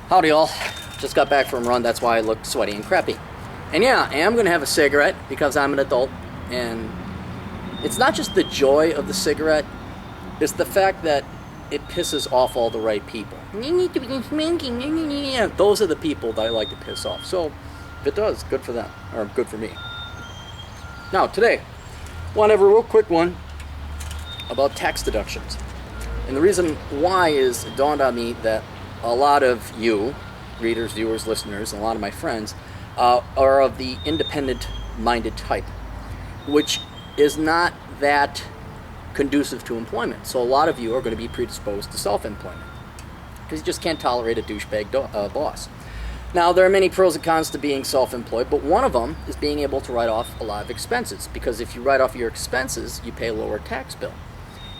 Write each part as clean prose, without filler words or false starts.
Howdy all. Just got back from a run, that's why I look sweaty and crappy. And yeah, I am going to have a cigarette because I'm an adult, and it's not just the joy of the cigarette, it's the fact that it pisses off all the right people. You need to be smoking. Those are the people that I like to piss off. So if it does, good for them, or good for me. Now today, I want to have a real quick one about tax deductions. And the reason why is it dawned on me that a lot of you, readers, viewers, listeners, and a lot of my friends are of the independent-minded type, which is not that conducive to employment. So a lot of you are going to be predisposed to self-employment because you just can't tolerate a douchebag boss. Now, there are many pros and cons to being self-employed, but one of them is being able to write off a lot of expenses, because if you write off your expenses, you pay a lower tax bill.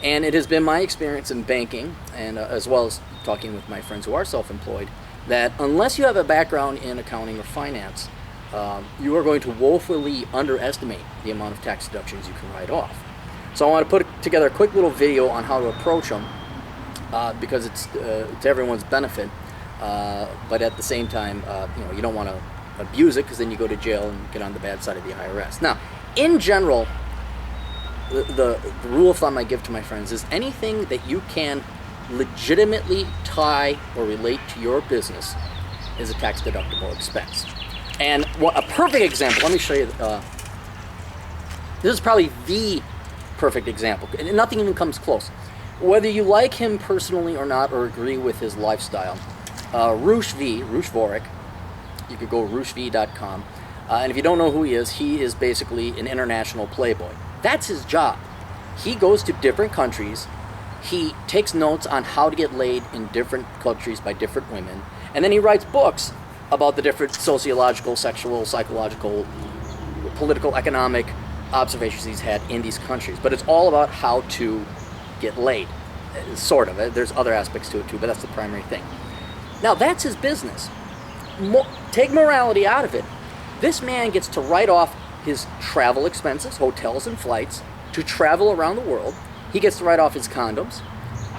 And it has been my experience in banking, and as well as talking with my friends who are self-employed, that unless you have a background in accounting or finance, you are going to woefully underestimate the amount of tax deductions you can write off. So I want to put together a quick little video on how to approach them, because it's to everyone's benefit, but at the same time, you don't want to abuse it, because then you go to jail and get on the bad side of the IRS. Now, in general, the rule of thumb I give to my friends is anything that you can legitimately tie or relate to your business is a tax deductible expense. And a perfect example, let me show you, this is probably the perfect example, and nothing even comes close. Whether you like him personally or not, or agree with his lifestyle, Rush Vorick, you could go rushv.com, and if you don't know who he is basically an international playboy. That's his job. He goes to different countries, he takes notes on how to get laid in different countries by different women, and then he writes books about the different sociological, sexual, psychological, political, economic observations he's had in these countries. But it's all about how to get laid, sort of. There's other aspects to it too, but that's the primary thing. Now, that's his business. Take morality out of it. This man gets to write off his travel expenses, hotels and flights, to travel around the world. He gets to write off his condoms.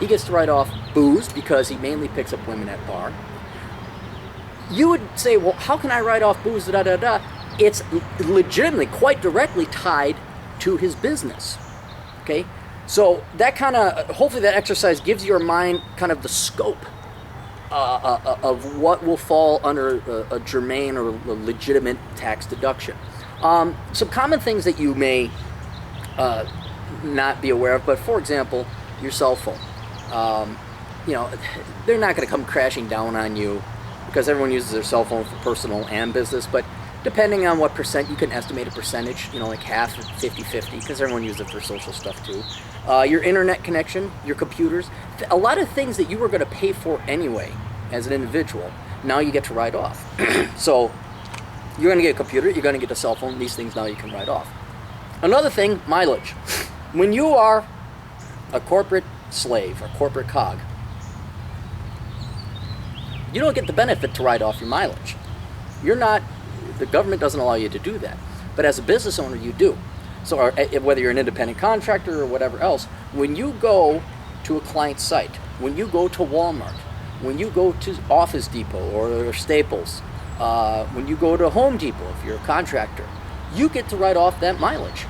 He gets to write off booze, because he mainly picks up women at bar. You would say, well, how can I write off booze, da-da-da-da? It's legitimately, quite directly tied to his business, okay? So that kind of, hopefully that exercise gives your mind kind of the scope of what will fall under a germane or a legitimate tax deduction. Some common things that you may not be aware of, but for example, your cell phone. They're not going to come crashing down on you, because everyone uses their cell phone for personal and business, but depending on what percent, you can estimate a percentage, like half, 50-50, because everyone uses it for social stuff too. Your internet connection, your computers, a lot of things that you were going to pay for anyway as an individual, now you get to write off. So you're going to get a computer, you're going to get a cell phone, these things now you can write off. Another thing, mileage. When you are a corporate slave or corporate cog, you don't get the benefit to write off your mileage. The government doesn't allow you to do that. But as a business owner, you do. So whether you're an independent contractor or whatever else, when you go to a client site, when you go to Walmart, when you go to Office Depot or Staples, when you go to Home Depot, if you're a contractor, you get to write off that mileage,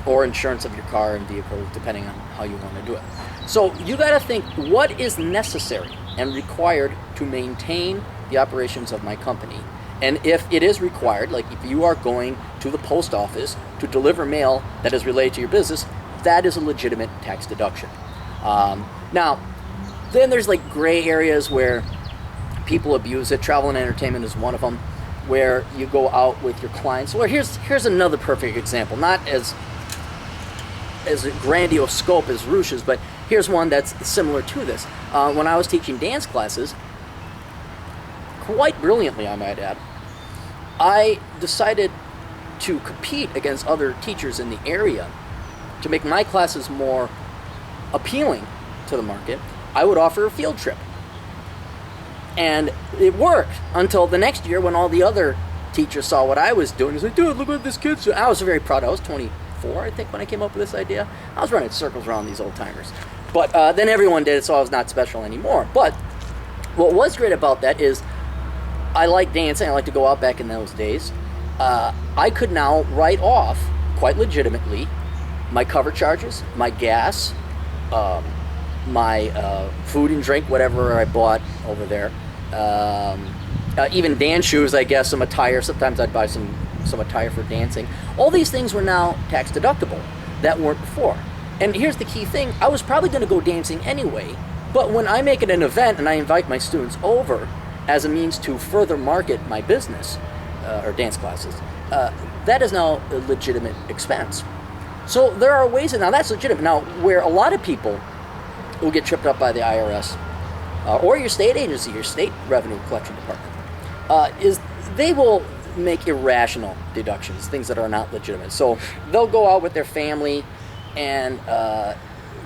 or insurance of your car and vehicle, depending on how you want to do it. So you got to think, what is necessary and required to maintain the operations of my company? And if it is required, like if you are going to the post office to deliver mail that is related to your business, that is a legitimate tax deduction. Now, then there's like gray areas where people abuse it. Travel and entertainment is one of them, where you go out with your clients. Well, here's another perfect example, not as a grandiose scope as Rush's, but here's one that's similar to this. When I was teaching dance classes, quite brilliantly I might add, I decided to compete against other teachers in the area to make my classes more appealing to the market. I would offer a field trip. And it worked until the next year, when all the other teachers saw what I was doing. He was like, dude, look what this kid's doing. I was very proud. I was 24, I think, when I came up with this idea. I was running circles around these old timers. But then everyone did it, so I was not special anymore. But what was great about that is I like dancing. I like to go out back in those days. I could now write off, quite legitimately, my cover charges, my gas, my food and drink, whatever I bought over there. Even dance shoes, I guess, some attire. Sometimes I'd buy some attire for dancing. All these things were now tax deductible that weren't before. And here's the key thing. I was probably going to go dancing anyway, but when I make it an event and I invite my students over as a means to further market my business, or dance classes, that is now a legitimate expense. So there are ways, and now that's legitimate. Now, where a lot of people will get tripped up by the IRS, or your state agency, your state revenue collection department, is they will make irrational deductions, things that are not legitimate. So they'll go out with their family and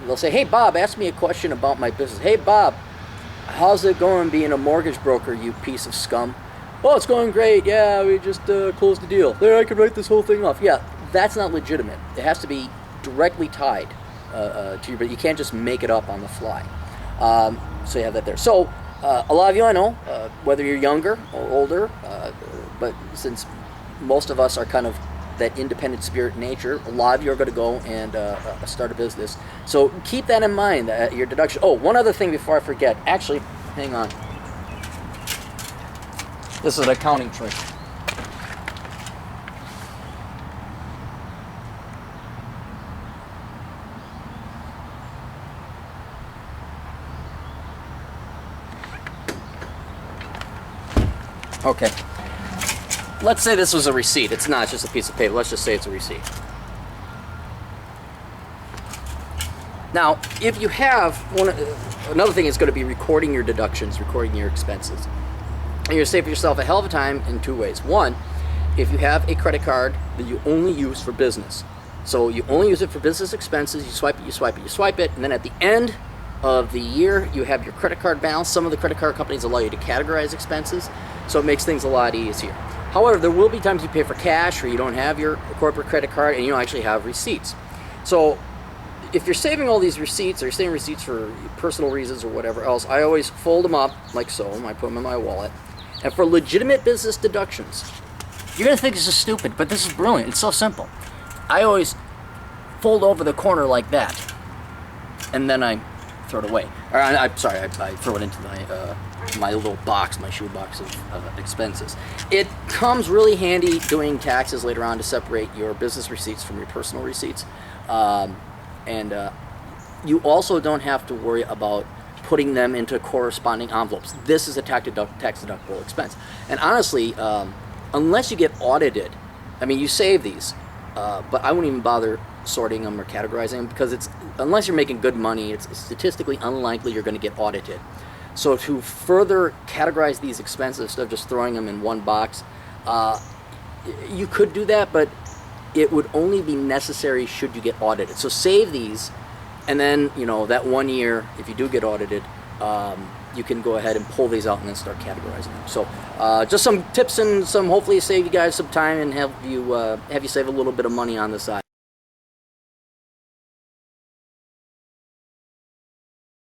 they'll say, hey Bob, ask me a question about my business. Hey Bob, how's it going being a mortgage broker, you piece of scum? Oh, it's going great. Yeah, we just closed the deal. There, I could write this whole thing off. Yeah, that's not legitimate. It has to be directly tied to you, but you can't just make it up on the fly. So you have that there. So a lot of you I know, whether you're younger or older, but since most of us are kind of that independent spirit nature, a lot of you are going to go and start a business. So keep that in mind, your deduction. Oh, one other thing before I forget. Actually, hang on. This is an accounting trick. Okay. Let's say this was a receipt. It's not, it's just a piece of paper. Let's just say it's a receipt. Now, if you have another thing is going to be recording your deductions, recording your expenses. And you're saving yourself a hell of a time in two ways. One, if you have a credit card that you only use for business. So you only use it for business expenses, you swipe it, you swipe it, you swipe it, and then at the end of the year, you have your credit card balance. Some of the credit card companies allow you to categorize expenses, so it makes things a lot easier. However, there will be times you pay for cash or you don't have your corporate credit card and you don't actually have receipts. So if you're saving all these receipts, or you're saving receipts for personal reasons or whatever else, I always fold them up like so, and I put them in my wallet. And for legitimate business deductions, you're going to think this is stupid, but this is brilliant. It's so simple. I always fold over the corner like that, and then I throw it away. Or I throw it into my little box, my shoe box of expenses. It comes really handy doing taxes later on to separate your business receipts from your personal receipts. You also don't have to worry about putting them into corresponding envelopes. This is a tax deductible expense. And honestly, unless you get audited, I mean, you save these, but I wouldn't even bother sorting them or categorizing them, because unless you're making good money, it's statistically unlikely you're going to get audited. So to further categorize these expenses instead of just throwing them in one box, you could do that, but it would only be necessary should you get audited. So save these, and then, that 1 year, if you do get audited, you can go ahead and pull these out and then start categorizing them. So just some tips and hopefully save you guys some time and have you save a little bit of money on the side.